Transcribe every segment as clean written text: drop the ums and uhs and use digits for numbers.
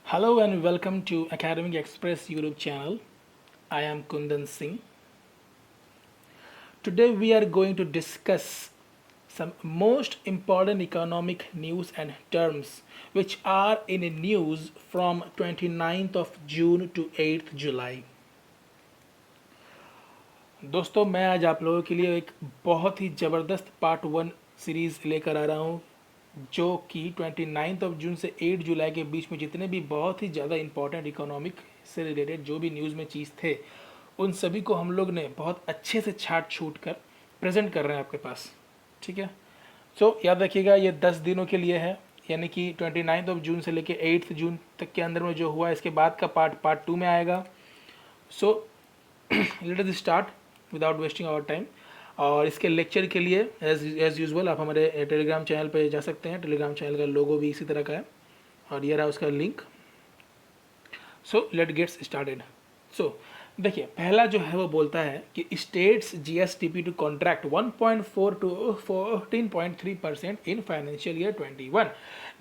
Hello and welcome to Academic Express YouTube channel. I am Kundan Singh. Today we are going to discuss some most important economic news and terms which are in news from 29th of June to 8th July. दोस्तों मैं आज आप लोगों के लिए एक बहुत ही ज़बरदस्त पार्ट 1 सीरीज़ लेकर आ रहा हूँ जो कि 29 ऑफ जून से 8 जुलाई के बीच में जितने भी बहुत ही ज़्यादा इंपॉर्टेंट इकोनॉमिक से रिलेटेड जो भी न्यूज़ में चीज़ थे उन सभी को हम लोग ने बहुत अच्छे से छाट छूट कर प्रेजेंट कर रहे हैं आपके पास। ठीक है, सो याद रखिएगा ये 10 दिनों के लिए है, यानी कि 29 ऑफ जून से लेकर 8 जून तक के अंदर में जो हुआ इसके बाद का पार्ट 2 में आएगा। So let us start without wasting our time. और इसके लेक्चर के लिए एज यूजुअल आप हमारे टेलीग्राम चैनल पे जा सकते हैं। टेलीग्राम चैनल का लोगो भी इसी तरह का है और ये रहा उसका link. So let gets started. So देखिए पहला जो है वो बोलता है कि states GSDP to contract 1.4 to 14.3% in financial year 21।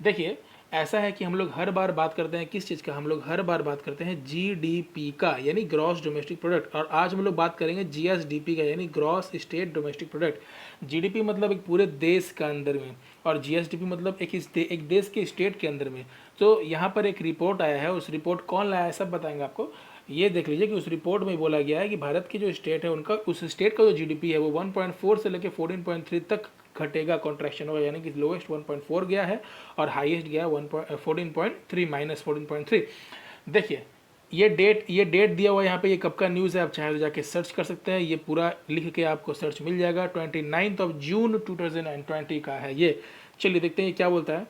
देखिए ऐसा है कि हम लोग हर बार बात करते हैं किस चीज़ का, हम लोग हर बार बात करते हैं जीडीपी का यानी ग्रॉस डोमेस्टिक प्रोडक्ट, और आज हम लोग बात करेंगे जीएसडीपी का यानी gross state domestic product. GDP मतलब एक पूरे देश का अंदर में और जीएसडीपी मतलब एक देश के स्टेट के अंदर में। तो यहाँ पर एक रिपोर्ट आया है, उस रिपोर्ट कौन लाया है सब बताएंगे आपको। ये देख लीजिए कि उस रिपोर्ट में बोला गया है कि भारत की जो स्टेट है उनका उस स्टेट का जो जीडीपी है वो 1.4 से लेकर 14.3 तक घटेगा, कॉन्ट्रैक्शन होगा, यानी कि लोएस्ट 1.4 गया है और हाईएस्ट गया 14.3 माइनस 14.3। देखिए ये डेट दिया हुआ है यहाँ पे, ये कब का न्यूज़ है आप चाहे तो जाके सर्च कर सकते हैं, ये पूरा लिख के आपको सर्च मिल जाएगा। 29 ऑफ जून 2020 का है ये। चलिए देखते हैं ये क्या बोलता है।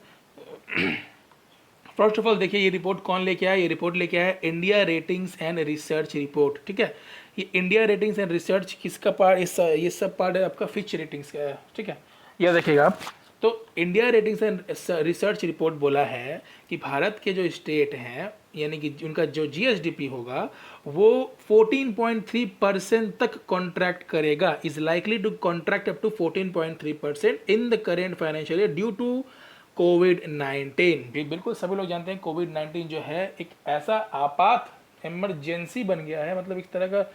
फर्स्ट ऑफ ऑल देखिए ये रिपोर्ट कौन लेके आया, ये रिपोर्ट लेके आया India ratings and research report. ठीक है, ये इंडिया रेटिंग्स एंड रिसर्च किसका पार्ट, ये सब पार्ट है आपका फिच रेटिंग्स का है। ठीक है, यह देखिएगा आप। तो India ratings and research report बोला है कि भारत के जो स्टेट हैं यानी कि उनका जो जीएसडीपी होगा वो 14.3% तक कॉन्ट्रैक्ट करेगा, is likely to contract up to 14.3% in the current financial year due to कोविड-19। बिल्कुल सभी लोग जानते हैं कोविड-19 जो है एक ऐसा आपात इमरजेंसी बन गया है, मतलब इस तरह का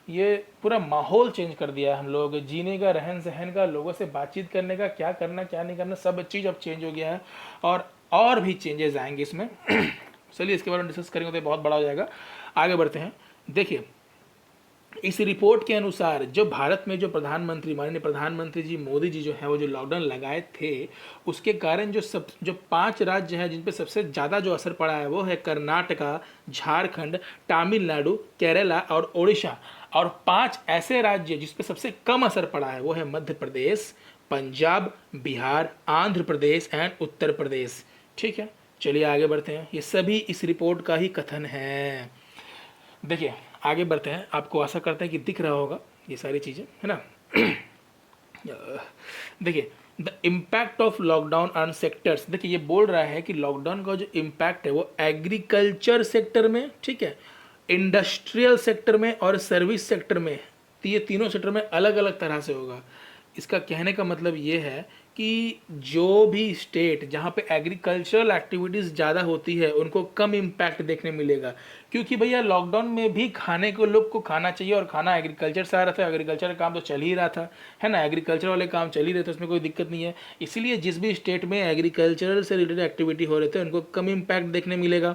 ये पूरा माहौल चेंज कर दिया है हम लोग जीने का, रहन सहन का, लोगों से बातचीत करने का, क्या करना क्या नहीं करना सब चीज़ अब चेंज हो गया है और भी चेंजेस आएंगे इसमें। चलिए इसके बारे में डिस्कस करेंगे तो बहुत बड़ा हो जाएगा। आगे बढ़ते हैं। देखिए इस रिपोर्ट के अनुसार जो भारत में जो प्रधानमंत्री माननीय प्रधानमंत्री जी मोदी जी जो है वो जो लॉकडाउन लगाए थे उसके कारण जो 5 राज्य हैं जिन पे सबसे ज़्यादा जो असर पड़ा है वो है कर्नाटका, झारखंड, तमिलनाडु, केरला और ओडिशा। और 5 ऐसे राज्य जिस पे सबसे कम असर पड़ा है वो है मध्य प्रदेश, पंजाब, बिहार, आंध्र प्रदेश एंड उत्तर प्रदेश। ठीक है, चलिए आगे बढ़ते हैं। ये सभी इस रिपोर्ट का ही कथन है। देखिए आगे बढ़ते हैं, आपको आशा करते हैं कि दिख रहा होगा ये सारी चीज़ें, है ना। देखिए the impact of lockdown on sectors, देखिए ये बोल रहा है कि लॉकडाउन का जो इम्पैक्ट है वो एग्रीकल्चर सेक्टर में, ठीक है, इंडस्ट्रियल सेक्टर में और सर्विस सेक्टर में, तो ये तीनों सेक्टर में अलग अलग तरह से होगा। इसका कहने का मतलब ये है कि जो भी स्टेट जहाँ पे एग्रीकल्चरल एक्टिविटीज़ ज़्यादा होती है उनको कम इम्पैक्ट देखने मिलेगा, क्योंकि भैया लॉकडाउन में भी खाने को लोग को खाना चाहिए और खाना एग्रीकल्चर से आ रहा था, एग्रीकल्चर का काम तो चल ही रहा था, है ना, एग्रीकल्चर वाले काम चल ही रहे थे, उसमें कोई दिक्कत नहीं है। इसीलिए जिस भी स्टेट में एग्रीकल्चरल से रिलेटेड एक्टिविटी हो रहे थे उनको कम इम्पैक्ट देखने मिलेगा।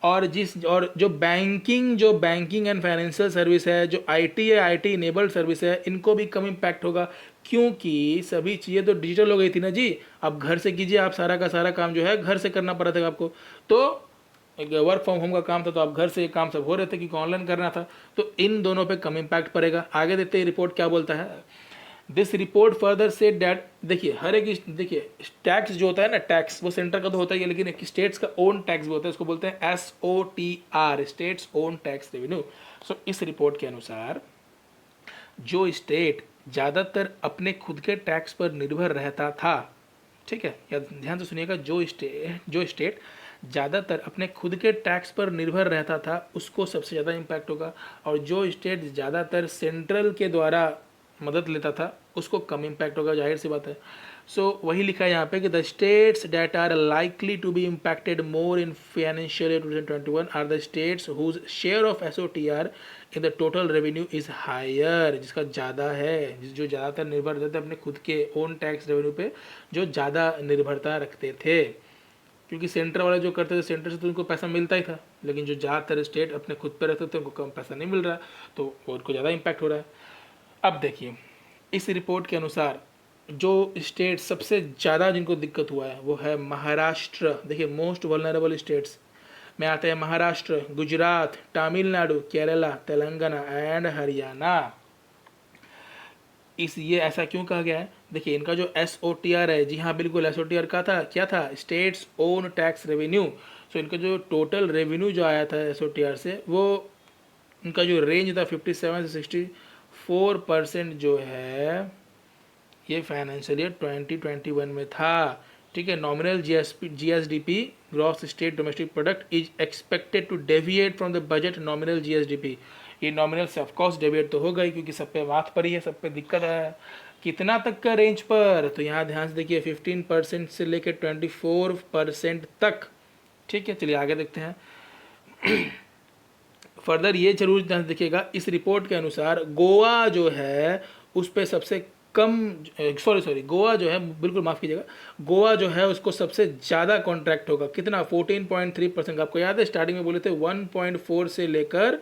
और जो बैंकिंग एंड फाइनेंशियल सर्विस है, जो आईटी है, आईटी इनेबल्ड सर्विस है, इनको भी कम इम्पैक्ट होगा, क्योंकि सभी चीज़ें तो डिजिटल हो गई थी ना जी। अब घर से कीजिए, आप सारा का सारा काम जो है घर से करना पड़ा था आपको, तो एक वर्क फ्रॉम होम का काम था तो आप घर से काम सब हो रहे थे क्योंकि ऑनलाइन करना था, तो इन दोनों पे कम इम्पैक्ट पड़ेगा। आगे देखते हैं रिपोर्ट क्या बोलता है। This report further said that, देखिए हर एक, देखिए टैक्स जो होता है ना, टैक्स वो सेंटर का तो होता ही है लेकिन एक स्टेट्स का ओन टैक्स भी होता है, इसको बोलते हैं SOTR, states own tax revenue. So इस रिपोर्ट के अनुसार जो स्टेट ज़्यादातर अपने खुद के टैक्स पर निर्भर रहता था, ठीक है, या ध्यान से सुनिएगा, जो स्टेट ज़्यादातर अपने खुद के टैक्स पर निर्भर रहता था उसको सबसे ज़्यादा इम्पैक्ट होगा, और जो स्टेट ज़्यादातर सेंट्रल के द्वारा मदद लेता था उसको कम इम्पैक्ट होगा, जाहिर सी बात है। सो वही लिखा है यहाँ पे कि the states that are likely to be impacted more in financial year 2021 are the states whose share of SOTR in the total revenue is higher, जिसका ज़्यादा है, जो ज़्यादातर निर्भर रहते थे अपने खुद के ओन टैक्स रेवेन्यू पे, जो ज़्यादा निर्भरता रखते थे, क्योंकि सेंटर वाले जो करते थे सेंटर से तो उनको पैसा मिलता ही था, लेकिन जो ज़्यादातर स्टेट अपने खुद पे रहते थे उनको कम पैसा नहीं मिल रहा, तो उनको ज़्यादा इम्पैक्ट हो रहा है। अब देखिए इस रिपोर्ट के अनुसार जो स्टेट सबसे ज़्यादा जिनको दिक्कत हुआ है वो है महाराष्ट्र। देखिए मोस्ट वल्नरेबल स्टेट्स में आते हैं महाराष्ट्र, गुजरात, तमिलनाडु, केरला, तेलंगाना एंड हरियाणा। इस ये ऐसा क्यों कहा गया है? देखिए इनका जो SOTR है, जी हाँ बिल्कुल SOTR का था, क्या था, स्टेट्स ओन टैक्स रेवेन्यू। सो इनका जो टोटल रेवेन्यू जो आया था SOTR से, वो इनका जो रेंज था 57 से 64% जो है ये फाइनेंशियल ईयर 2021 में था। ठीक है, nominal GSDP gross state domestic product is expected to deviate from the budget nominal GSDP। ये नॉमिनल से ऑफकोर्स डेविएट तो होगा ही, क्योंकि सब पे माथ पर ही है, सब पे दिक्कत है। कितना तक का रेंज पर? तो यहाँ ध्यान से देखिए 15% से लेकर 24% तक। ठीक है, चलिए आगे देखते हैं। फर्दर ये जरूर ध्यान देखिएगा, इस रिपोर्ट के अनुसार गोवा जो है उस पर सबसे कम, सॉरी गोवा जो है, बिल्कुल माफ़ कीजिएगा, गोवा जो है उसको सबसे ज़्यादा कॉन्ट्रैक्ट होगा। कितना? 14.3%। आपको याद है स्टार्टिंग में बोले थे 1.4 से लेकर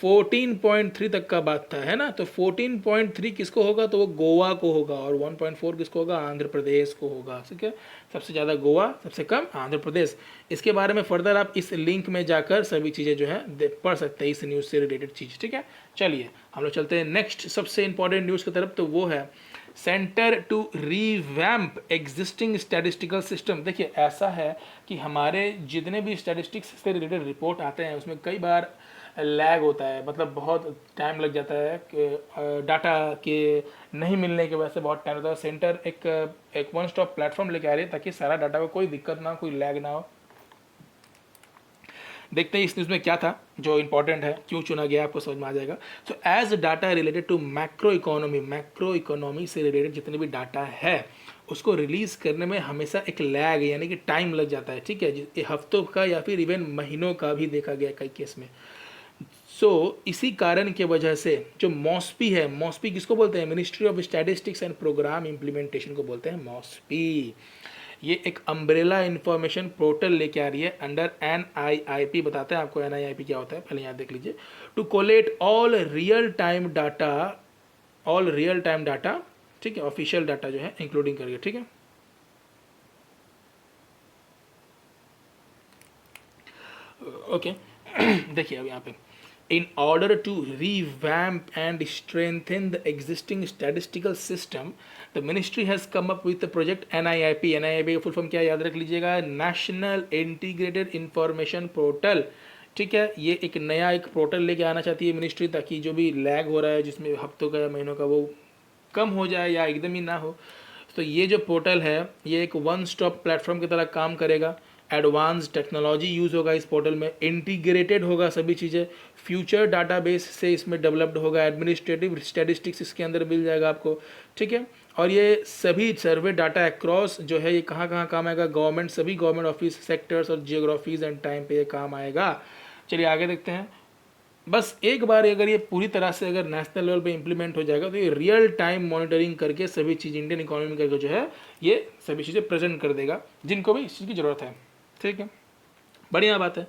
14.3 तक का बात था, है ना। तो 14.3 किसको होगा? तो वो गोवा को होगा, और 1.4 किसको होगा? आंध्र प्रदेश को होगा। ठीक है, सबसे ज़्यादा गोवा, सबसे कम आंध्र प्रदेश। इसके बारे में फर्दर आप इस लिंक में जाकर सभी चीज़ें जो है पढ़ सकते हैं, इस न्यूज़ से रिलेटेड चीज़। ठीक है, चलिए हम लोग चलते हैं नेक्स्ट सबसे इंपॉर्टेंट न्यूज़ की तरफ। तो वो है centre to revamp existing statistical system. देखिए ऐसा है कि हमारे जितने भी स्टैटिस्टिक्स से रिलेटेड रिपोर्ट आते हैं उसमें कई बार लैग होता है, मतलब बहुत टाइम लग जाता है कि डाटा के नहीं मिलने की वजह से बहुत टाइम लगता है। सेंटर एक वन स्टॉप प्लेटफॉर्म लेके आ रही है ताकि सारा डाटा को कोई दिक्कत ना हो, कोई लैग ना हो। देखते हैं इस न्यूज़ में क्या था जो इंपॉर्टेंट है, क्यों चुना गया, आपको समझ में आ जाएगा। So as data related to macro economy से रिलेटेड जितने भी डाटा है उसको रिलीज़ करने में हमेशा एक लैग यानी कि टाइम लग जाता है। ठीक है, हफ्तों का या फिर इवन महीनों का भी देखा गया कई केस में। इसी कारण के वजह से जो मॉस्पी है, मॉस्पी किसको बोलते हैं? Ministry of statistics and programme implementation को बोलते हैं मॉस्पी। ये एक अम्ब्रेला इंफॉर्मेशन पोर्टल लेके आ रही है अंडर NIIP। बताते हैं आपको NIIP क्या होता है, पहले यहाँ देख लीजिए। To collect all real time data, ठीक है, ऑफिशियल डाटा जो है इंक्लूडिंग करिए। ठीक है, ओके। देखिए अब यहाँ पे in order to revamp and strengthen the existing statistical system, the ministry has come up with the project NIIP। NIIP का फुल फॉर्म क्या, याद रख लीजिएगा, नेशनल इंटीग्रेटेड इंफॉर्मेशन पोर्टल। ठीक है, ये एक नया एक पोर्टल लेके आना चाहती है मिनिस्ट्री, ताकि जो भी लैग हो रहा है जिसमें हफ्तों का या महीनों का, वो कम हो जाए या एकदम ही ना हो। तो ये जो पोर्टल है ये एक वन स्टॉप प्लेटफॉर्म की तरह काम करेगा। एडवांस टेक्नोलॉजी यूज़ होगा इस पोर्टल में, इंटीग्रेटेड होगा सभी चीज़ें, फ्यूचर डाटाबेस से इसमें डेवलप्ड होगा, एडमिनिस्ट्रेटिव स्टैटिस्टिक्स इसके अंदर मिल जाएगा आपको। ठीक है, और ये सभी सर्वे डाटा अक्रॉस जो है ये कहाँ कहाँ काम आएगा? गवर्नमेंट, सभी गवर्नमेंट ऑफिस सेक्टर्स और जियोग्राफीज एंड टाइम पे ये काम आएगा। चलिए आगे देखते हैं। बस एक बार अगर ये पूरी तरह से अगर नेशनल लेवल पे इम्प्लीमेंट हो जाएगा तो ये रियल टाइम मॉनिटरिंग करके सभी चीज़ इंडियन इकोनॉमी करके जो है ये सभी चीज़ें प्रेजेंट कर देगा जिनको भी इस चीज़ की ज़रूरत है। ठीक है, बढ़िया बात है।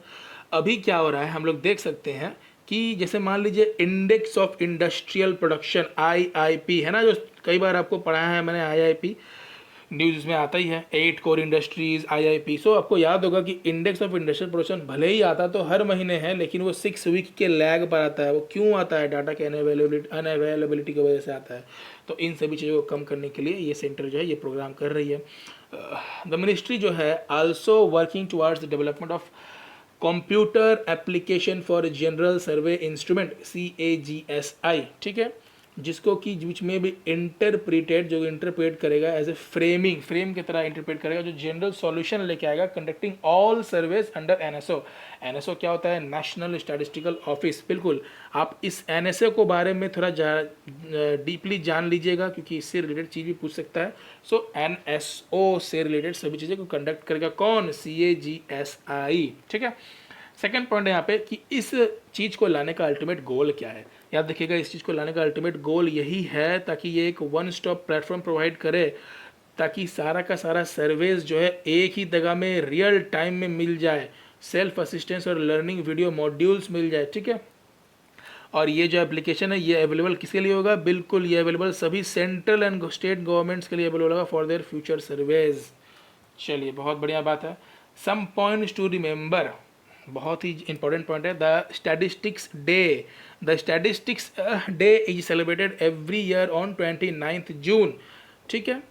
अभी क्या हो रहा है हम लोग देख सकते हैं कि जैसे मान लीजिए index of industrial production IIP है ना, जो कई बार आपको पढ़ाया है मैंने, IIP न्यूज़ में आता ही है, 8 कोर इंडस्ट्रीज IIP। सो आपको याद होगा कि इंडेक्स ऑफ इंडस्ट्रियल प्रोडक्शन भले ही आता तो हर महीने है, लेकिन वो 6 वीक के लैग पर आता है। वो क्यों आता है? डाटा के अनअवेलेबिलिटी की वजह से आता है। तो इन सभी चीज़ों को कम करने के लिए ये सेंटर जो है ये प्रोग्राम कर रही है। द मिनिस्ट्री जो है also working towards the development of computer application for general survey instrument CAGSI। ठीक है, जिसको कि बीच में भी इंटरप्रिटेड, जो इंटरप्रेट करेगा एज ए फ्रेम की तरह इंटरप्रेट करेगा, जो जनरल सॉल्यूशन लेके आएगा, conducting all surveys under NSO. NSO क्या होता है? National statistical office. बिल्कुल, आप इस एनएसओ को बारे में थोड़ा डीपली जान लीजिएगा, क्योंकि इससे रिलेटेड चीज़ भी पूछ सकता है। सो एनएसओ से रिलेटेड सभी चीज़ें को कंडक्ट करेगा कौन? CAGSI। ठीक है। सेकंड पॉइंट है यहाँ पे कि इस चीज़ को लाने का अल्टीमेट गोल क्या है। याद रखिएगा, इस चीज़ को लाने का अल्टीमेट गोल यही है ताकि ये एक वन स्टॉप प्लेटफॉर्म प्रोवाइड करे, ताकि सारा का सारा सर्वेज जो है एक ही जगह में रियल टाइम में मिल जाए, सेल्फ असिस्टेंस और लर्निंग वीडियो मॉड्यूल्स मिल जाए। ठीक है। और ये जो एप्लीकेशन है ये अवेलेबल किसके लिए होगा? बिल्कुल, ये अवेलेबल सभी सेंट्रल एंड स्टेट गवर्नमेंट्स के लिए अवेलेबल होगा फॉर देयर फ्यूचर सर्वेज। चलिए, बहुत बढ़िया बात है। सम पॉइंट्स टू रिमेंबर, बहुत ही इंपॉर्टेंट पॉइंट है। The statistics day, the statistics day is celebrated every year on 29 June. ठीक है।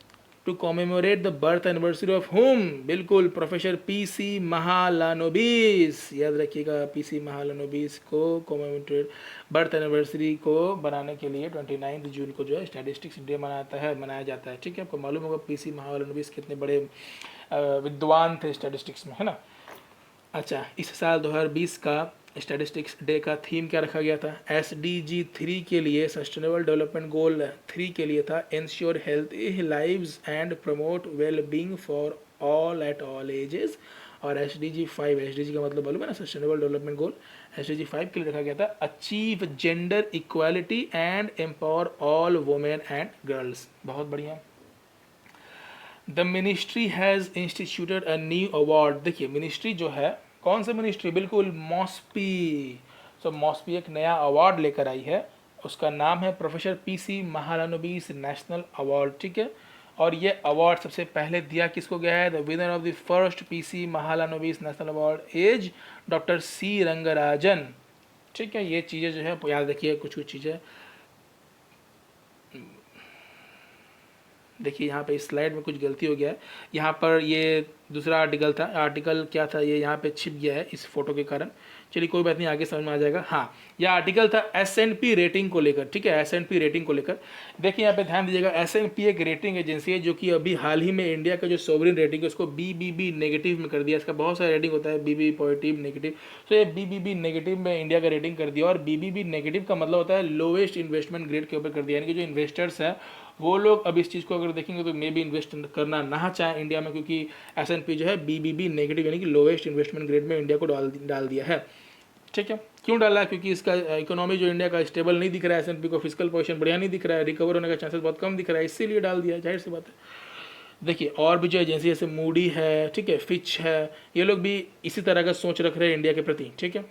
To commemorate the birth anniversary of whom? बिल्कुल, प्रोफेसर PC महालानोबिस। याद रखिएगा, PC महालानोबिस को कॉमेमोरेट बर्थ एनिवर्सरी को बनाने के लिए 29 जून को जो है स्टैटिस्टिक्स डे मनाया जाता है। ठीक है। आपको मालूम होगा PC महालानोबिस कितने बड़े विद्वान थे स्टैटिस्टिक्स में, है ना। अच्छा, इस साल 2020 का स्टैटिस्टिक्स डे का थीम क्या रखा गया था? SDG 3 के लिए, सस्टेनेबल डेवलपमेंट गोल 3 के लिए था ensure healthy lives and promote well being for all at all ages. और SDG 5, SDG का मतलब मालूम है ना, सस्टेनेबल डेवलपमेंट गोल, SDG 5 के लिए रखा गया था achieve gender equality and empower all women and girls. बहुत बढ़िया। The ministry has instituted a new award. देखिए, मिनिस्ट्री जो है, कौन सा मिनिस्ट्री? बिल्कुल, मॉस्पी। सो मॉस्पी एक नया अवार्ड लेकर आई है, उसका नाम है professor PC Mahalanobis national award. ठीक है। और ये अवार्ड सबसे पहले दिया किसको गया है? The winner of the first PC Mahalanobis national award is doctor C Rangarajan. ठीक है। ये चीज़ें जो है याद रखिए, कुछ कुछ चीज़ें। देखिए, यहाँ पे इस स्लाइड में कुछ गलती हो गया है। यहाँ पर ये दूसरा आर्टिकल था, आर्टिकल क्या था, ये यहाँ पे छिप गया है इस फोटो के कारण। चलिए, कोई बात नहीं, आगे समझ में आ जाएगा। हाँ, यह आर्टिकल था S&P रेटिंग को लेकर। ठीक है, S&P रेटिंग को लेकर। देखिए, यहाँ पे ध्यान दीजिएगा, S&P एक रेटिंग एजेंसी है जो कि अभी हाल ही में इंडिया का जो सोवरिन रेटिंग है उसको BBB नेगेटिव में कर दिया। इसका बहुत सारा रेटिंग होता है, BBB पॉजिटिव, नेगेटिव। तो ये BBB नेगेटिव में इंडिया का रेटिंग कर दिया। और BBB नेगेटिव का मतलब होता है लोवेस्ट इन्वेस्टमेंट ग्रेड के ऊपर कर दिया, यानी कि जो इन्वेस्टर्स हैं वो लोग अब इस चीज़ को अगर देखेंगे तो मे भी इन्वेस्ट करना ना चाहें इंडिया में, क्योंकि S&P जो है BBB नेगेटिव यानी कि लोवेस्ट इन्वेस्टमेंट ग्रेड में इंडिया को डाल दिया है। ठीक है। क्यों डाला? क्योंकि इसका इकोनॉमी जो इंडिया का स्टेबल नहीं दिख रहा है, S&P को फिजिकल पोजीशन बढ़िया नहीं दिख रहा है, रिकवर होने का चांसेस बहुत कम दिख रहा है, इसीलिए डाल दिया, जाहिर सी बात है। देखिए, और भी जो एजेंसी जैसे मूडी है, ठीक है, फिच है, ये लोग भी इसी तरह का सोच रख रहे हैं इंडिया के प्रति। ठीक है।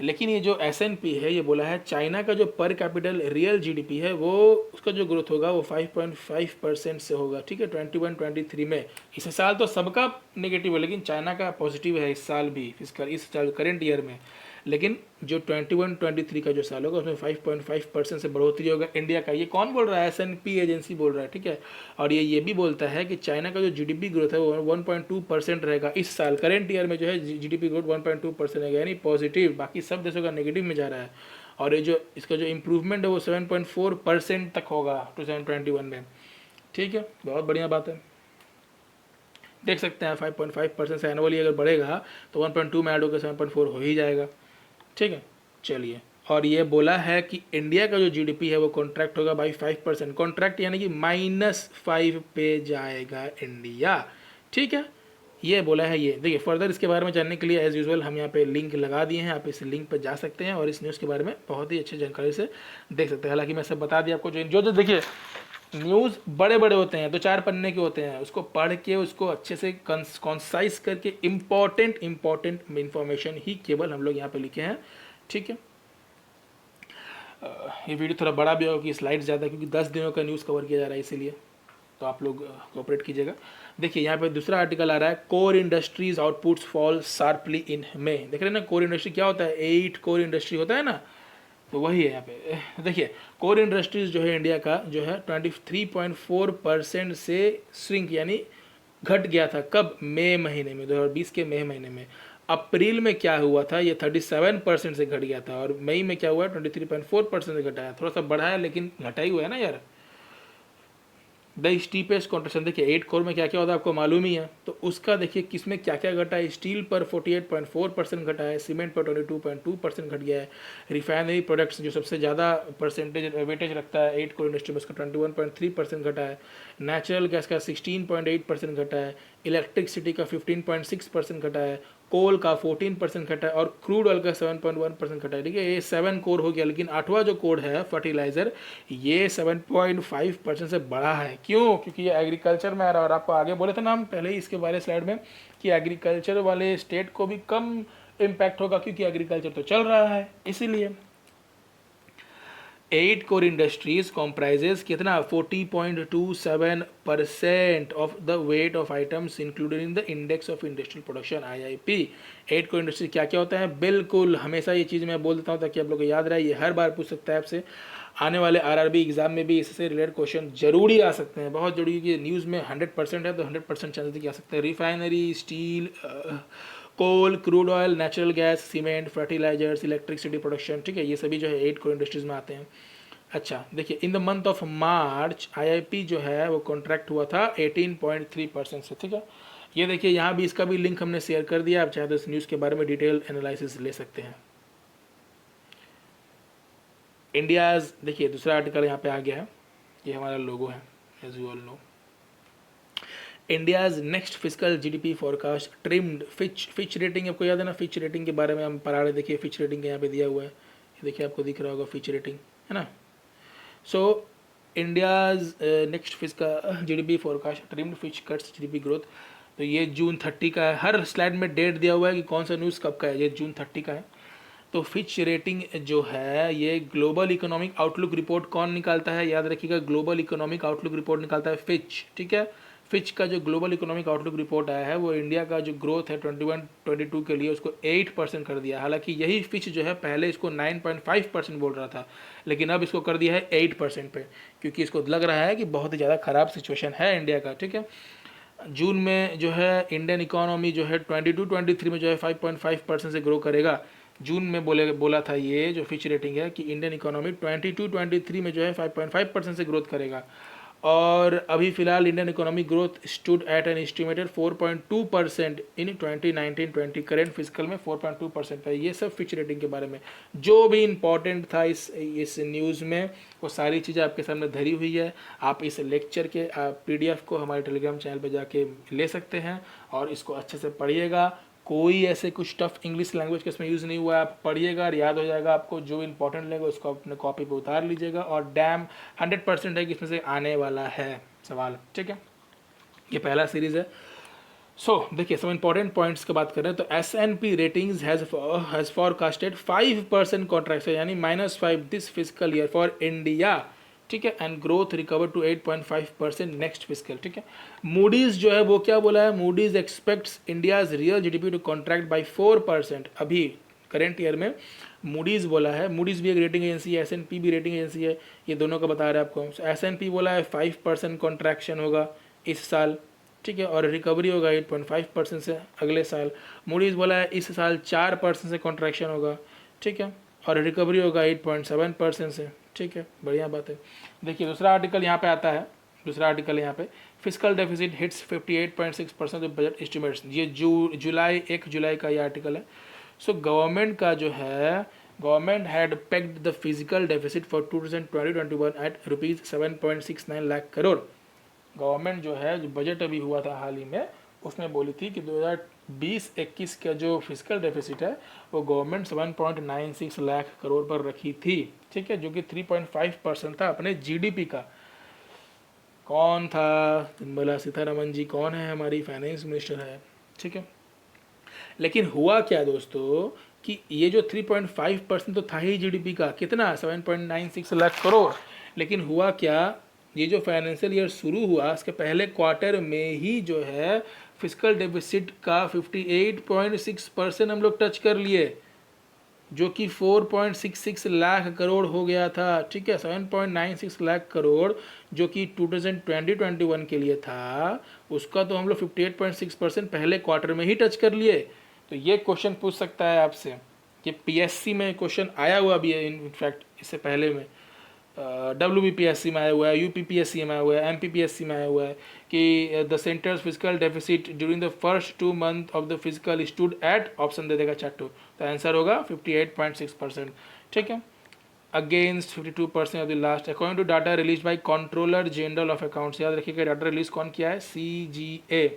लेकिन ये जो S&P है, ये बोला है चाइना का जो पर कैपिटल रियल GDP है वो, उसका जो ग्रोथ होगा वो 5.5% से होगा। ठीक है, 21-23 में। इस साल तो सबका नेगेटिव है, लेकिन चाइना का पॉजिटिव है इस साल भी, इस साल करेंट ईयर में। लेकिन जो 21-23 का जो साल होगा उसमें 5.5% से बढ़ोतरी होगा इंडिया का। ये कौन बोल रहा है? S&P एजेंसी बोल रहा है। ठीक है। और ये भी बोलता है कि चाइना का जो GDP ग्रोथ है वो 1.2% रहेगा इस साल, करेंट ईयर में जो है GDP ग्रोथ 1.2% रहेगा, यानी पॉजिटिव। बाकी सब देशों का नेगेटिव में जा रहा है। और ये जो इसका जो इम्प्रूवमेंट है वो 7.4% तक होगा 2021 में। ठीक है, बहुत बढ़िया बात है। देख सकते हैं 5.5% से एनुअली अगर बढ़ेगा तो 1.2 में ऐड होकर 7.4 हो ही जाएगा। ठीक है। चलिए, और ये बोला है कि इंडिया का जो GDP है वो कॉन्ट्रैक्ट होगा बाई 5%। कॉन्ट्रैक्ट यानी कि -5 पे जाएगा इंडिया। ठीक है, ये बोला है। ये देखिए, फर्दर इसके बारे में जानने के लिए एज यूजुअल हम यहाँ पे लिंक लगा दिए हैं, आप इस लिंक पर जा सकते हैं और इस न्यूज़ के बारे में बहुत ही अच्छी जानकारी से देख सकते हैं। हालांकि मैं सब बता दिया आपको, जो देखिए न्यूज़ बड़े बड़े होते हैं, 2-4 पन्ने के होते हैं, उसको पढ़ के उसको अच्छे से कॉन्साइज करके इम्पॉर्टेंट इन्फॉर्मेशन ही केवल हम लोग यहाँ पे लिखे हैं। ठीक है। ये वीडियो थोड़ा बड़ा भी होगा कि स्लाइड ज़्यादा, क्योंकि 10 दिनों का न्यूज़ कवर किया जा रहा है, इसीलिए तो आप लोग कोऑपरेट कीजिएगा। देखिए, यहाँ पे दूसरा आर्टिकल आ रहा है, core industries outputs fall sharply in May. देख रहे हैं ना, कोर इंडस्ट्री क्या होता है? 8 कोर इंडस्ट्री होता है ना, तो वही है यहाँ पे। देखिए, कोर इंडस्ट्रीज जो है इंडिया का जो है 23.4% से श्रिंक यानी घट गया था। कब? मई महीने में, 2020 के मई महीने में। अप्रैल में क्या हुआ था, ये 37% से घट गया था, और मई में क्या हुआ, 23.4% से घटा है, थोड़ा सा बढ़ा है लेकिन घटा ही हुआ है ना यार। द स्टीपेस्ट कॉन्ट्रेक्शन, देखिए 8 कोर में क्या क्या होता है आपको मालूम ही है, तो उसका देखिए किसमें क्या क्या घटा है। स्टील पर 48.4% घटा है, सीमेंट पर 22.2% घट गया है, रिफाइनरी प्रोडक्ट्स जो सबसे ज़्यादा परसेंटेज वेटेज रखता है 8 कोर इंडस्ट्री में, उसका 21.3% घटा है, नेचुरल गैस का 16.8% घटा है, इलेक्ट्रिसिटी का 15.6% घटा है, कोल का 14% घटा है, और क्रूड ऑयल का 7.1% घटा है। ठीक है, ये 7 कोर हो गया, लेकिन 8वां जो कोड है फर्टिलाइजर, ये 7.5% से बढ़ा है। क्यों? क्योंकि ये एग्रीकल्चर में आ रहा है, और आपको आगे बोले थे ना हम पहले ही इसके बारे स्लाइड में कि एग्रीकल्चर वाले स्टेट को भी कम इम्पैक्ट होगा, क्योंकि एग्रीकल्चर तो चल रहा है इसीलिए। 8 कोर इंडस्ट्रीज कॉम्प्राइजेज कितना, 40.27% of the weight of items included in the index of industrial production IIP। 8 core industry क्या क्या होता है, बिल्कुल हमेशा ये चीज़ मैं बोल देता हूँ ताकि आप लोग को याद रहे, ये हर बार पूछ सकता है आपसे, आने वाले RRB एग्जाम में भी इससे रिलेटेड क्वेश्चन जरूरी आ सकते हैं, बहुत जरूरी, कि न्यूज़ में 100% है तो 100% चांसेस आ सकते हैं। Refinery, steel, coal, crude oil, natural gas, cement, fertilizers, electricity production, ठीक है, ये सभी जो है 8 कोर इंडस्ट्रीज में आते हैं। अच्छा देखिए, in the month of March IIP जो है वो कॉन्ट्रैक्ट हुआ था 18.3% से। ठीक है, ये देखिए यहाँ भी इसका भी लिंक हमने शेयर कर दिया, आप चाहे तो इस न्यूज़ के बारे में डिटेल एनालिसिस ले सकते हैं। इंडियाज, देखिए दूसरा आर्टिकल यहाँ पे आ गया है, ये हमारा लोगो है as you all know. India's next fiscal GDP forecast trimmed, Fitch rating आपको याद है ना, फिच रेटिंग के बारे में हम पढ़ा रहे, देखिए फिच रेटिंग यहाँ पे दिया हुआ है, ये देखिए आपको दिख रहा होगा फिच रेटिंग, है ना। सो India's next fiscal GDP forecast trimmed, Fitch cuts GDP growth, तो ये जून 30 का है, हर स्लाइड में डेट दिया हुआ है कि कौन सा न्यूज़ कब का है, ये जून 30 का है। तो फिच रेटिंग जो है ये ग्लोबल इकोनॉमिक आउटलुक रिपोर्ट कौन निकालता है, याद रखिएगा, ग्लोबल इकोनॉमिक आउटलुक रिपोर्ट निकालता है फिच। ठीक है, फिच का जो ग्लोबल इकोनॉमिक आउटलुक रिपोर्ट आया है वो इंडिया का जो ग्रोथ है 21-22 के लिए उसको 8% कर दिया। हालांकि यही फिच जो है पहले इसको 9.5% बोल रहा था, लेकिन अब इसको कर दिया है 8% पे, क्योंकि इसको लग रहा है कि बहुत ही ज़्यादा ख़राब सिचुएशन है इंडिया का। ठीक है, जून में जो है इंडियन इकोनॉमी जो है 22-23 में जो है 5.5% से ग्रो करेगा। जून में बोला था ये जो फिच रेटिंग है कि इंडियन इकोनॉमी 22-23 में जो है 5.5% से ग्रोथ करेगा, और अभी फिलहाल Indian economic growth stood at an estimated 4.2% in 2019-20 current physical में 4.2% है। ये सब फिच रेटिंग के बारे में जो भी इंपॉर्टेंट था इस न्यूज़ में, वो सारी चीज़ें आपके सामने धरी हुई है। आप इस लेक्चर के PDF को हमारे टेलीग्राम चैनल पर जाके ले सकते हैं, और इसको अच्छे से पढ़िएगा। कोई ऐसे कुछ टफ इंग्लिश लैंग्वेज का इसमें यूज़ नहीं हुआ है, आप पढ़िएगा और याद हो जाएगा आपको, जो इंपॉर्टेंट लगेगा उसको अपने कॉपी पे उतार लीजिएगा, और डैम 100% है कि इसमें से आने वाला है सवाल। ठीक है, ये पहला सीरीज़ है। देखिए सब इंपॉर्टेंट पॉइंट्स की बात करें तो S&P रेटिंग्स हैज़ फॉरकास्टेड 5% कॉन्ट्रैक्शन यानी -5 this fiscal year for India. ठीक है, and growth recover to 8.5% next fiscal. ठीक है, मूडीज जो है वो क्या बोला है, Moody's expects India's real GDP to contract by 4% अभी करेंट ईयर में। मूडीज बोला है, मूडीज भी एक रेटिंग एजेंसी है, S&P भी रेटिंग एजेंसी है, ये दोनों का बता रहा है आपको। S&P बोला है 5% कॉन्ट्रैक्शन होगा इस साल। ठीक है, और रिकवरी होगा 8.5% से अगले साल। मूडीज बोला है इस साल 4% से कॉन्ट्रैक्शन होगा। ठीक है, और रिकवरी होगा 8.7% से। ठीक है, बढ़िया बात है। देखिए दूसरा आर्टिकल यहाँ पे आता है, दूसरा आर्टिकल यहाँ पे, physical deficit hits 58.6% of budget estimates. ये जुलाई 1 जुलाई का ये आर्टिकल है। सो गवर्नमेंट का जो है, government had pegged the fiscal deficit for 2020-21 at ₹7.69 lakh crore. Government जो है, जो बजट अभी हुआ था हाल ही में, उसमें बोली थी कि 2020-21 का जो फिजिकल डेफिसिट है वो गवर्नमेंट 7.96 लाख करोड़ पर रखी थी। ठीक है, जो कि 3.5% था अपने GDP का। कौन था, निर्मला सीतारमन जी कौन है, हमारी फाइनेंस मिनिस्टर है। ठीक है, लेकिन हुआ क्या दोस्तों कि ये जो 3.5% तो था ही GDP का, कितना 7.96 लाख करोड़, लेकिन हुआ क्या, ये जो फाइनेंशियल ईयर शुरू हुआ उसके पहले क्वार्टर में ही जो है फिजिकल डेफिसिट का 58.6% हम लोग टच कर लिए, जो कि 4.66 लाख करोड़ हो गया था। ठीक है, 7.96 लाख करोड़ जो कि 2020-21 के लिए था, उसका तो हम लोग 58.6% पहले क्वार्टर में ही टच कर लिए। तो ये क्वेश्चन पूछ सकता है आपसे कि पीएससी में क्वेश्चन आया हुआ भी है, इनफैक्ट इससे पहले में WBPSC में आया हुआ है, UPPSC में आया हुआ है, MPPSC में आया हुआ है कि the centre's physical deficit during the first 2 month of the physical stood at, option दे देगा चाटू, तो आंसर होगा 58.6%। ठीक है, against 52% of the last, according to data release by controller general of accounts. याद रखिएगा डाटा रिलीज कौन किया है, CGA।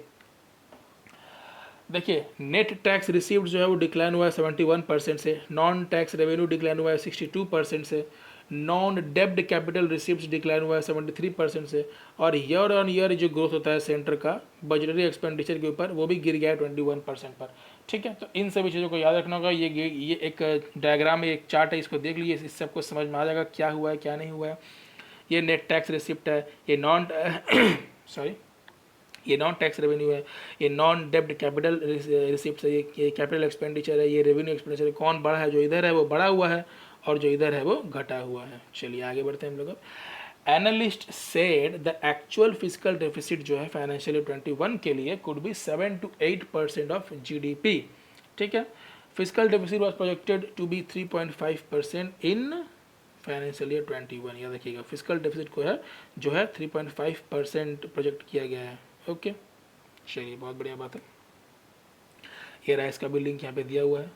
देखिए नेट टैक्स रिसीव्ड जो है वो डिक्लाइन हुआ है 71% से, नॉन टैक्स रेवेन्यू डिक्लाइन हुआ है 62% से, नॉन डेब्ट कैपिटल रिसीव्स डिक्लाइन हुआ है 73% से, और ईयर ऑन ईयर जो ग्रोथ होता है सेंटर का बजटरी एक्सपेंडिचर के ऊपर वो भी गिर गया है 21% पर। ठीक है, तो इन सभी चीज़ों को याद रखना होगा। ये एक डायग्राम है, एक चार्ट है, इसको देख लीजिए, इससे आपको समझ में आ जाएगा क्या हुआ है क्या नहीं हुआ है। ये नेट टैक्स रिसिप्ट है, ये नॉन सॉरी ये नॉन टैक्स रेवेन्यू है, ये नॉन डेब्ट कैपिटल रिसिप्ट है, ये कैपिटल एक्सपेंडिचर है, ये रेवेन्यू एक्सपेंडिचर है। कौन बड़ा है, जो इधर है वो बड़ा हुआ है और जो इधर है वो घटा हुआ है। चलिए आगे बढ़ते हैं हम लोग। Analyst said the actual fiscal deficit जो है फाइनेंशियल ईयर 21 के लिए could be 7 to 8% of GDP। ठीक है, fiscal deficit was projected to be 3.5% in financial year 21। याद रखिएगा फिजिकल डेफिसिट को है जो है 3.5% प्रोजेक्ट किया गया है। ओके, चलिए बहुत बढ़िया बात है। ये रहा, इसका भी लिंक यहाँ पे दिया हुआ है।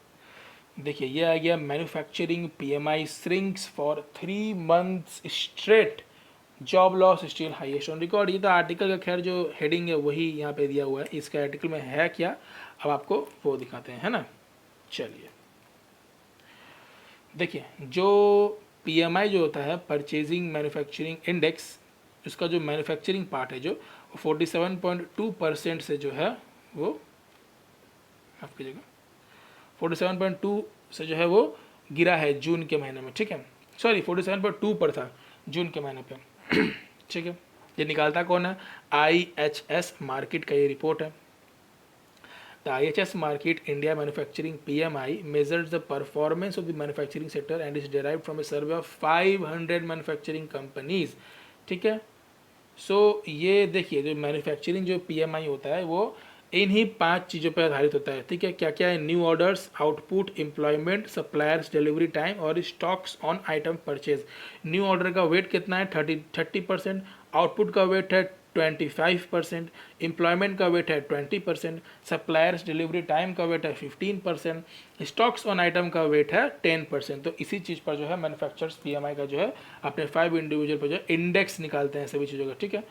देखिए ये आ गया, manufacturing PMI shrinks for 3 months straight, job loss still highest on record. ये तो आर्टिकल का खैर जो हेडिंग है वही यहाँ पे दिया हुआ है, इसका आर्टिकल में है क्या अब आपको वो दिखाते हैं, है ना। चलिए देखिए जो PMI जो होता है परचेजिंग मैन्युफैक्चरिंग इंडेक्स, उसका जो मैन्युफैक्चरिंग पार्ट है जो 47.2% से जो है वो आपकी जगह 47.2 से जो है वो गिरा है जून के महीने में। ठीक है, सॉरी 47.2 पर था जून के महीने पे। ठीक है, ये निकालता कौन है, IHS मार्केट का ये रिपोर्ट है। The IHS market India manufacturing PMI measures the performance of the manufacturing sector and is derived from a survey of 500 manufacturing companies। ठीक है, सो ये देखिए जो मैन्युफैक्चरिंग जो PMI होता है वो इन्हीं 5 चीज़ों पर आधारित होता है। ठीक है, क्या क्या है, new orders, output, employment, suppliers, delivery time और stocks on item purchase. New order का वेट कितना है, 30%, आउटपुट का वेट है 25%, एम्प्लॉयमेंट का वेट है 20%, सप्लायर्स डिलीवरी टाइम का वेट है 15%, स्टॉक्स ऑन आइटम का वेट है 10%। तो इसी चीज़ पर जो है मैन्युफैक्चरर्स PMI का जो है अपने 5 इंडिविजुअल पर जो है इंडेक्स निकालते हैं सभी चीज़ों का। ठीक है,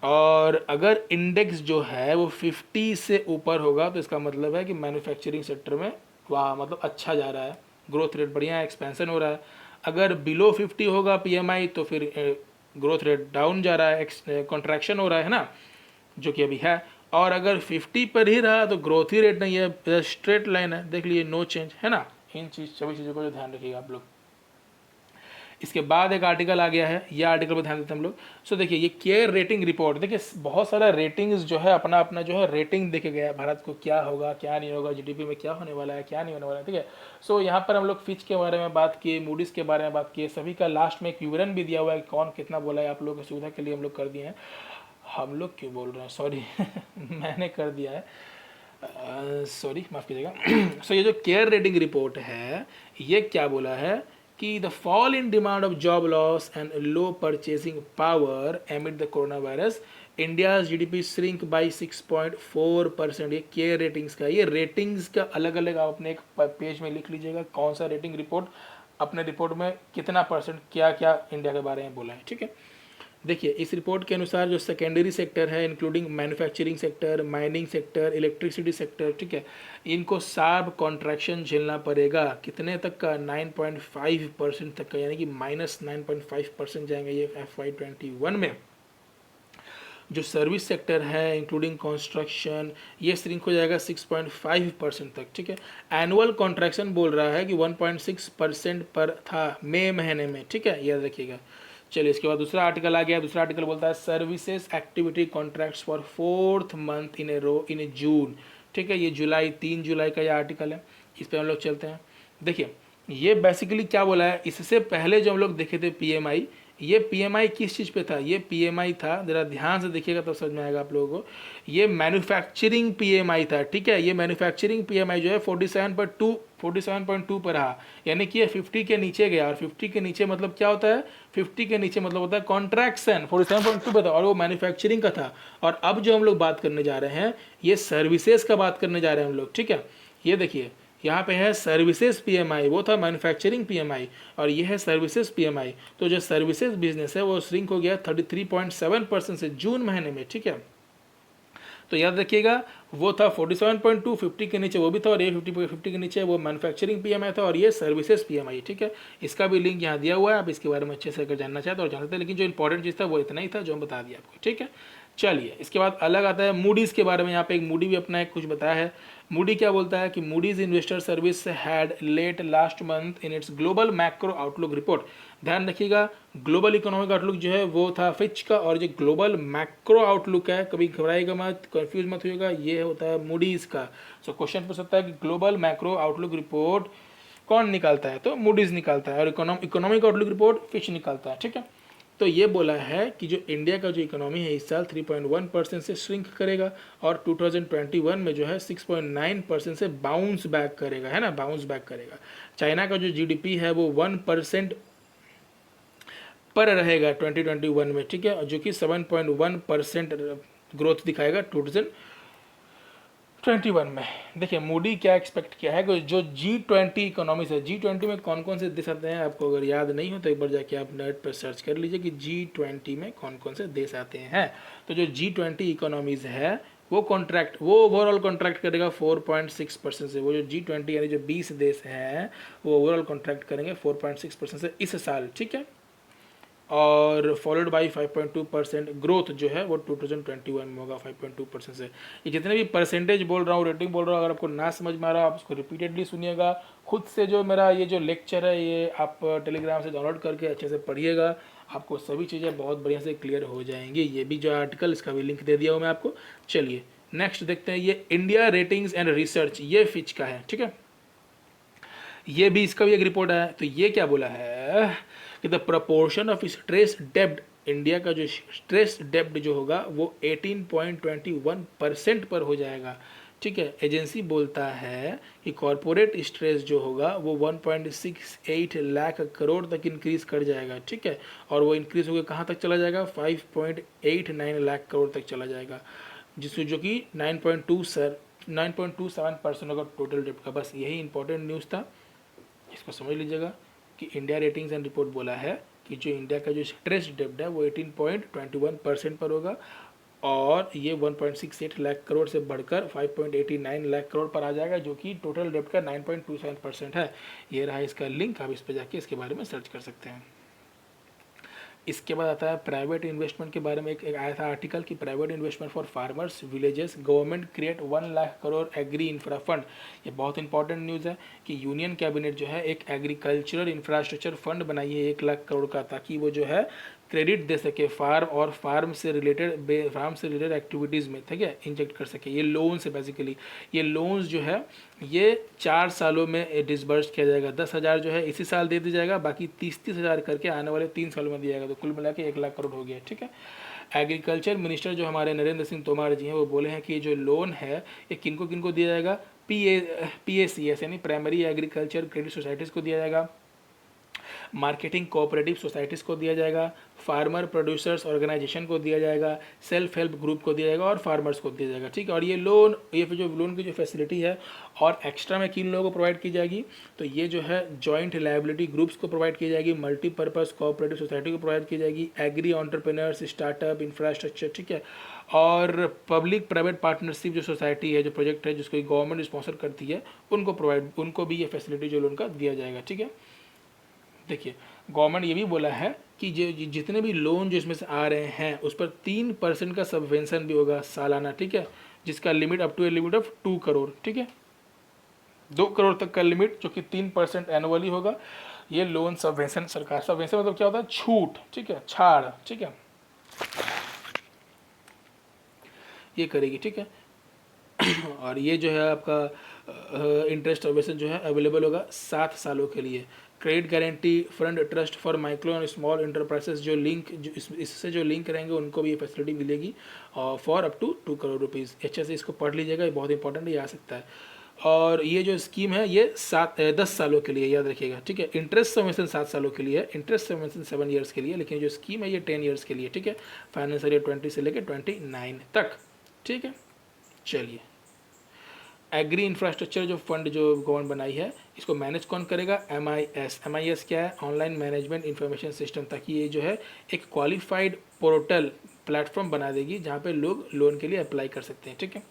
और अगर इंडेक्स जो है वो 50 से ऊपर होगा तो इसका मतलब है कि मैन्युफैक्चरिंग सेक्टर में वाह मतलब अच्छा जा रहा है, ग्रोथ रेट बढ़िया है, एक्सपेंशन हो रहा है। अगर बिलो 50 होगा PMI तो फिर ग्रोथ रेट डाउन जा रहा है, कॉन्ट्रैक्शन हो रहा है ना, जो कि अभी है। और अगर 50 पर ही रहा तो ग्रोथ ही रेट नहीं है, स्ट्रेट लाइन है, देख लीजिए नो चेंज, है ना। इन सभी चीज़ों को जो ध्यान रखिएगा आप लोग। इसके बाद एक आर्टिकल आ गया है, यह आर्टिकल पर ध्यान देते हैं हम लोग। सो देखिए ये केयर रेटिंग रिपोर्ट, देखिए बहुत सारा रेटिंग्स जो है अपना अपना जो है रेटिंग देखे गया है, भारत को क्या होगा क्या नहीं होगा, GDP में क्या होने वाला है क्या नहीं होने वाला है। ठीक है, सो यहाँ पर हम लोग फिच के बारे में बात किए, मूडीज़ के बारे में बात किए, सभी का लास्ट में एक विवरण भी दिया हुआ है कि कौन कितना बोला है, आप लोगों की सुविधा के लिए हम लोग कर दिए हैं। हम लोग क्यों बोल रहे हैं, सॉरी मैंने कर दिया है, सॉरी माफ़ कीजिएगा। सो ये जो केयर रेटिंग रिपोर्ट है ये क्या बोला है कि the fall in demand of job loss and low purchasing power एमिड the corona virus, India's GDP shrink by 6.4%। ये केयर रेटिंग्स का, ये रेटिंग्स का अलग अलग आप अपने एक पेज में लिख लीजिएगा कौन सा रेटिंग रिपोर्ट अपने रिपोर्ट में कितना परसेंट क्या क्या इंडिया के बारे में बोला है। ठीक है, देखिए इस रिपोर्ट के अनुसार जो सेकेंडरी सेक्टर है including manufacturing sector, mining sector, electricity sector, ठीक है, इनको शार्प कॉन्ट्रैक्शन झेलना पड़ेगा। कितने तक का, 9.5% तक का, यानी कि -9.5% जाएंगे ये FY21 में। जो सर्विस सेक्टर है इंक्लूडिंग कंस्ट्रक्शन ये श्रिंक हो जाएगा 6.5% तक। ठीक है, एनुअल कॉन्ट्रैक्शन बोल रहा है कि 1.6% पर था मई महीने में। ठीक है, याद रखिएगा। चलिए इसके बाद दूसरा आर्टिकल आ गया। दूसरा आर्टिकल बोलता है services activity contracts for 4th month इन ए रो इन जून। ठीक है, ये 3 जुलाई का ये आर्टिकल है, इस पर हम लोग चलते हैं। देखिए ये बेसिकली क्या बोला है, इससे पहले जो हम लोग देखे थे PMI ये पीएमआई किस चीज़ पे था? ये पीएमआई था, ज़रा ध्यान से देखिएगा तो समझ में आएगा आप लोगों को, ये मैन्युफैक्चरिंग पीएमआई था, ठीक है। ये मैन्युफैक्चरिंग पीएमआई जो है 47.2 पर रहा, यानी कि ये 50 के नीचे गया। और 50 के नीचे मतलब क्या होता है? 50 के नीचे मतलब होता है कॉन्ट्रैक्शन। 47.2 पे था और वो मैन्युफैक्चरिंग का था। और अब जो हम लोग बात करने जा रहे हैं, ये सर्विसेज का बात करने जा रहे हैं हम लोग, ठीक है। ये देखिए यहाँ पे है सर्विसेज पीएमआई, वो था मैन्युफैक्चरिंग पीएमआई, और ये है सर्विसेज पीएमआई। तो जो सर्विसेज बिजनेस है वो श्रिंक हो गया 33.7% से जून महीने में, ठीक है। तो याद रखिएगा, वो था 47.2, 50 के नीचे वो भी था, और ये 50 के नीचे वो मैन्युफैक्चरिंग पीएमआई था, और ये सर्विसेज पीएमआई, ठीक है। इसका भी लिंक यहाँ दिया हुआ है, आप इसके बारे में अच्छे से अगर जानना चाहते और जानते हैं, लेकिन जो इंपॉर्टेंट चीज़ था वो इतना ही था जो हम बता दिया आपको, ठीक है। चलिए, इसके बाद अलग आता है मूडीज़ के बारे में। यहाँ पे एक मूडी भी अपना एक कुछ बताया है। मूडी क्या बोलता है कि Moody's investor service had late last month in its global macro outlook report. ध्यान रखिएगा, ग्लोबल इकोनॉमिक आउटलुक जो है वो था फिच का, और जो ग्लोबल मैक्रो आउटलुक है, कभी घबराइएगा मत, कंफ्यूज मत होइएगा, ये होता है मूडीज का। सो क्वेश्चन पूछ सकता है कि ग्लोबल मैक्रो आउटलुक रिपोर्ट कौन निकालता है? तो मूडीज निकालता है, और इकोनॉमिक आउटलुक रिपोर्ट फिच निकालता है, ठीक है। तो ये बोला है कि जो इंडिया का जो इकोनॉमी है इस साल 3.1% से श्रिंक करेगा, और 2021 में जो है 6.9% से बाउंस बैक करेगा, है ना, बाउंस बैक करेगा। चाइना का जो जीडीपी है वो 1% पर रहेगा 2021 में, ठीक है, जो कि 7.1% ग्रोथ दिखाएगा 2021 में। देखिए मूडी क्या एक्सपेक्ट किया है कि जो G20 इकोनॉमीज है, G20 में कौन कौन से देश आते हैं, आपको अगर याद नहीं हो तो एक बार जाके आप नेट पर सर्च कर लीजिए कि G20 में कौन कौन से देश आते हैं। तो जो G20 इकोनॉमीज है वो ओवरऑल कॉन्ट्रैक्ट करेगा 4.6% से। वो जो G20 यानी जो 20 देश हैं वो ओवरऑल कॉन्ट्रैक्ट करेंगे 4.6% से इस साल, ठीक है। और फॉलोड बाई 5.2% ग्रोथ जो है वो 2021 में होगा 5.2% से। ये जितने भी परसेंटेज बोल रहा हूँ, रेटिंग बोल रहा हूँ, अगर आपको ना समझ में आ रहा है आप उसको रिपीटेडली सुनिएगा। खुद से जो मेरा ये जो लेक्चर है ये आप टेलीग्राम से डाउनलोड करके अच्छे से पढ़िएगा, आपको सभी चीज़ें बहुत बढ़िया से क्लियर हो जाएंगी। ये भी जो आर्टिकल, इसका भी लिंक दे दिया हूँ मैं आपको। चलिए नेक्स्ट देखते हैं, ये इंडिया रेटिंग्स एंड रिसर्च, ये फिच का है, ठीक है। ये भी, इसका भी एक रिपोर्ट है। तो ये क्या बोला है कि द प्रपोर्शन ऑफ स्ट्रेस डेब्ट, इंडिया का जो स्ट्रेस डेब्ट जो होगा वो 18.21% पर हो जाएगा, ठीक है। एजेंसी बोलता है कि कॉरपोरेट स्ट्रेस जो होगा वो 1.68 लाख करोड़ तक इंक्रीज कर जाएगा, ठीक है। और वो इंक्रीज होकर कहाँ तक चला जाएगा? 5.89 लाख करोड़ तक चला जाएगा, जिससे जो कि 9.27% होगा टोटल डेब्ट का। बस यही इंपॉर्टेंट न्यूज़ था, इसको समझ लीजिएगा कि इंडिया रेटिंग्स एंड रिपोर्ट बोला है कि जो इंडिया का जो स्ट्रेस डेब्ट है वो 18.21% पर होगा, और ये 1.68 लाख करोड़ से बढ़कर 5.89 लाख करोड़ पर आ जाएगा, जो कि टोटल डेब्ट का 9.27% है। ये रहा इसका लिंक, आप इस पर जाके इसके बारे में सर्च कर सकते हैं। इसके बाद आता है प्राइवेट इन्वेस्टमेंट के बारे में। एक आया था आर्टिकल कि private investment for farmers villages, government create 1 lakh crore agri infra fund. ये बहुत इंपॉर्टेंट न्यूज़ है कि यूनियन कैबिनेट जो है एक एग्रीकल्चरल इंफ्रास्ट्रक्चर फंड बनाई है 1 लाख करोड़ का, ताकि वो जो है क्रेडिट दे सके फार्म और फार्म से रिलेटेड एक्टिविटीज़ में, ठीक है, इंजेक्ट कर सके। ये लोन से बेसिकली, ये लोन्स जो है ये 4 सालों में डिसबर्स किया जाएगा। 10,000 जो है इसी साल दे दिया जाएगा, बाकी 30-30 हज़ार करके आने वाले 3 सालों में दिया जाएगा। तो कुल मिला के 1 लाख करोड़ हो गया, ठीक है। एग्रीकल्चर मिनिस्टर जो हमारे नरेंद्र सिंह तोमर जी हैं वो बोले हैं कि जो लोन है ये किनको किनको दिया जाएगा? PACS यानी प्राइमरी एग्रीकल्चर क्रेडिट सोसाइटीज़ को दिया जाएगा, मार्केटिंग कोऑपरेटिव सोसाइटीज़ को दिया जाएगा, फार्मर प्रोड्यूसर्स ऑर्गेनाइजेशन को दिया जाएगा, सेल्फ हेल्प ग्रुप को दिया जाएगा, और फार्मर्स को दिया जाएगा, ठीक है। और ये जो लोन की जो फैसिलिटी है और एक्स्ट्रा में किन लोगों को प्रोवाइड की जाएगी? तो ये जो है जॉइंट लायबिलिटी ग्रुप्स को प्रोवाइड की जाएगी, मल्टीपर्पज़ कोऑपरेटिव सोसाइटी को प्रोवाइड की जाएगी, एग्री एंटरप्रेन्योर्स, स्टार्टअप, इंफ्रास्ट्रक्चर, ठीक है। और पब्लिक प्राइवेट पार्टनरशिप जो सोसाइटी है, जो प्रोजेक्ट है जिसको गवर्नमेंट स्पॉन्सर करती है, उनको भी ये फैसिलिटी जो लोन का दिया जाएगा, ठीक है। देखिए गवर्नमेंट ये भी बोला है कि जो जितने भी लोन जो इसमें से आ रहे हैं उस पर 3% का सबवेंशन भी होगा सालाना, ठीक है, जिसका limit up to a limit of 2 crore, ठीक है, 2 करोड़ तक का लिमिट, जो कि 3% एनुअली होगा। ये लोन सबवेंशन, सरकार सबवेंशन मतलब क्या होता है? छूट, ठीक है, छाड़, ठीक है, ये करेगी, ठीक है। और ये जो है आपका इंटरेस्ट सबवेंशन जो है अवेलेबल होगा 7 सालों के लिए। Credit guarantee fund trust for micro and small enterprises, जो लिंक जो इससे जो लिंक रहेंगे उनको भी ये फैसिलिटी मिलेगी for up to 2 crore rupees. अच्छे से इसको पढ़ लीजिएगा, ये बहुत इंपॉर्टेंट, ये आ सकता है। और ये जो स्कीम है ये 10 सालों के लिए, याद रखिएगा, ठीक है। इंटरेस्ट सबवेंशन 7 सालों के लिए है, इंटरेस्ट सबवेंशन 7 ईयर्स के लिए, लेकिन जो स्कीम है ये 10 ईयर्स के लिए, ठीक है। फाइनेंशियल ईयर 20 से लेकर 29 तक, ठीक है। चलिए, एग्री इंफ्रास्ट्रक्चर जो फंड जो गवर्नमेंट बनाई है, इसको मैनेज कौन करेगा? MIS क्या है? ऑनलाइन मैनेजमेंट इंफॉर्मेशन सिस्टम, ताकि ये जो है एक क्वालिफाइड पोर्टल प्लेटफॉर्म बना देगी जहाँ पे लोग लोन के लिए अप्लाई कर सकते हैं, ठीक है।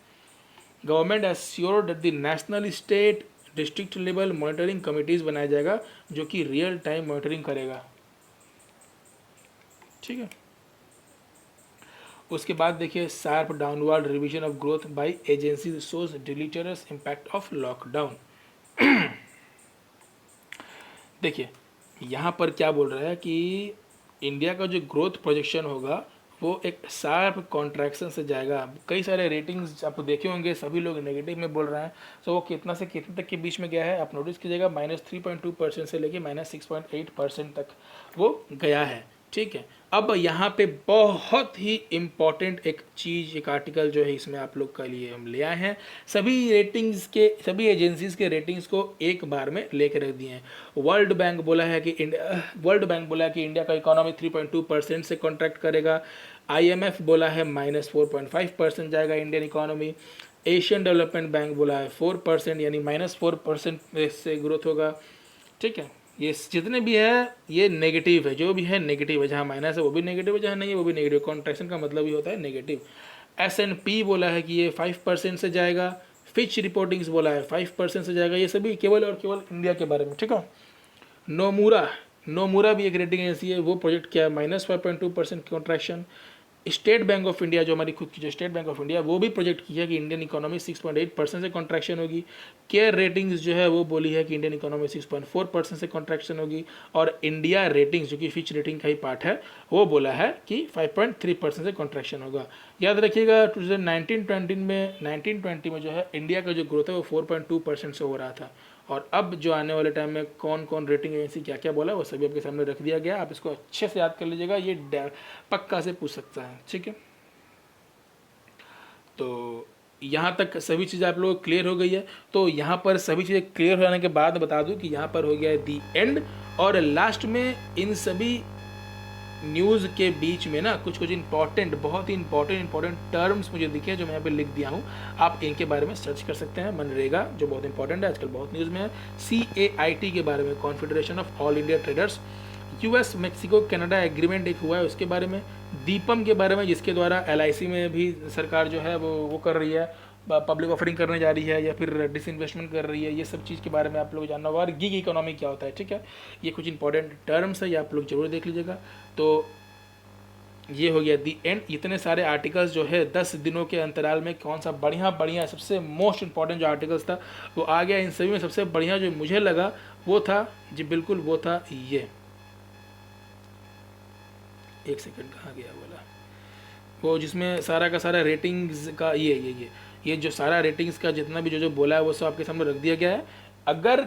Government assure that the national, state, district level monitoring committees बनाया जाएगा जो कि रियल टाइम मॉनिटरिंग करेगा, ठीक है। उसके बाद देखिए, sharp downward revision of growth by agencies shows deleterious impact of lockdown. देखिए यहाँ पर क्या बोल रहा है कि इंडिया का जो ग्रोथ प्रोजेक्शन होगा वो एक शार्प कॉन्ट्रैक्शन से जाएगा। कई सारे रेटिंग्स आप देखे होंगे, सभी लोग नेगेटिव में बोल रहे हैं। सो वो कितना से कितने तक के बीच में गया है आप नोटिस कीजिएगा, -3.2% से लेके -6.8% तक वो गया है, ठीक है। अब यहाँ पे बहुत ही इम्पॉर्टेंट एक चीज़, एक आर्टिकल जो है इसमें आप लोग के लिए हम ले आए हैं। सभी रेटिंग्स के, सभी एजेंसीज के रेटिंग्स को एक बार में लेके रख दिए हैं। वर्ल्ड बैंक बोला है कि इंडिया का इकोनॉमी 3.2% से कॉन्ट्रैक्ट करेगा। IMF बोला है -4.5% जाएगा Indian economy. Asian development bank बोला है 4%, यानी -4% से ग्रोथ होगा, ठीक है। ये जितने भी है ये नेगेटिव है, जो भी है नेगेटिव है, जहाँ माइनस है वो भी नेगेटिव है, जहाँ नहीं है वो भी नेगेटिव। कॉन्ट्रैक्शन का मतलब ही होता है नेगेटिव। S&P बोला है कि ये 5% से जाएगा। फिच रिपोर्टिंग्स बोला है 5% से जाएगा। ये सभी केवल और केवल इंडिया के बारे में, ठीक है। नोमुरा भी एक रेटिंग एजेंसी है, वो प्रोजेक्ट किया है -5.2% contraction. State bank of India, जो हमारी खुद की जो स्टेट बैंक ऑफ इंडिया, वो भी प्रोजेक्ट किया कि इंडियन इकोनॉमी 6.8% से कॉन्ट्रैक्शन होगी। केयर रेटिंग्स जो है वो बोली है कि इंडियन इकोनॉमी 6.4% से कॉन्ट्रैक्शन होगी। और इंडिया रेटिंग्स, जो कि फिच रेटिंग का ही पार्ट है, वो बोला है कि 5.3% से कॉन्ट्रैक्शन होगा। याद रखिएगा 1920 में जो है इंडिया का जो ग्रोथ है वो 4.2% से हो रहा था। और अब जो आने वाले टाइम में कौन कौन रेटिंग एजेंसी क्या क्या बोला वो सभी आपके सामने रख दिया गया। आप इसको अच्छे से याद कर लीजिएगा, ये पक्का से पूछ सकता है, ठीक है। तो यहाँ तक सभी चीज़ें आप लोगों को क्लियर हो गई है। तो यहाँ पर सभी चीज़ें क्लियर हो जाने के बाद बता दूँ कि यहाँ पर हो गया है दी एंड। और लास्ट में इन सभी न्यूज़ के बीच में ना कुछ इंपॉर्टेंट, बहुत ही इंपॉर्टेंट टर्म्स मुझे दिखे जो मैं यहाँ पे लिख दिया हूँ। आप इनके बारे में सर्च कर सकते हैं। मनरेगा जो बहुत इंपॉर्टेंट है, आजकल बहुत न्यूज़ में है। CAIT के बारे में, confederation of all India traders. US Mexico Canada agreement एक हुआ है उसके बारे में। दीपम के बारे में, जिसके द्वारा LIC में भी सरकार जो है वो कर रही है, पब्लिक ऑफरिंग करने जा रही है या फिर डिसइन्वेस्टमेंट कर रही है। ये सब चीज़ के बारे में आप लोग जानना होगा। और गिग इकोनॉमी क्या होता है, ठीक है। ये कुछ इंपॉर्टेंट टर्म्स है, ये आप लोग जरूर देख लीजिएगा। तो ये हो गया दी एंड। इतने सारे आर्टिकल्स जो है 10 दिनों के अंतराल में कौन सा बढ़िया सबसे मोस्ट इंपॉर्टेंट जो आर्टिकल्स था वो आ गया। इन सभी में सबसे बढ़िया जो मुझे लगा वो था जी, बिल्कुल वो था ये, एक सेकंड कहाँ गया बोला, वो जिसमें सारा का सारा रेटिंग्स का ये जो सारा रेटिंग्स का जितना भी जो बोला है वो सब आपके सामने रख दिया गया है। अगर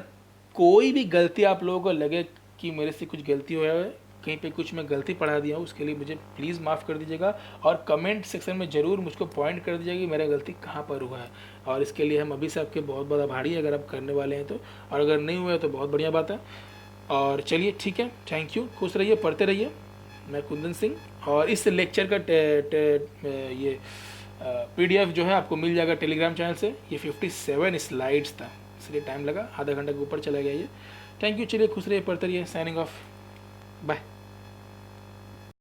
कोई भी गलती आप लोगों को लगे कि मेरे से कुछ गलती हुआ है, कहीं पे कुछ मैं गलती पढ़ा दिया हूँ, उसके लिए मुझे प्लीज़ माफ़ कर दीजिएगा। और कमेंट सेक्शन में ज़रूर मुझको पॉइंट कर दीजिएगा कि मेरा गलती कहाँ पर हुआ है। और इसके लिए हम अभी से आपके बहुत बहुत आभारी है अगर आप करने वाले हैं तो, और अगर नहीं हुआ है तो बहुत बढ़िया बात है। और चलिए ठीक है, थैंक यू, खुश रहिए, पढ़ते रहिए। मैं कुंदन सिंह, और इस लेक्चर का ये PDF जो है आपको मिल जाएगा टेलीग्राम चैनल से। ये 57 स्लाइड्स था, इसलिए टाइम लगा, आधा घंटा के ऊपर चला गया ये। थैंक यू, चलिए खुश रहिए, पढ़ते रहिए, साइनिंग ऑफ, बाय।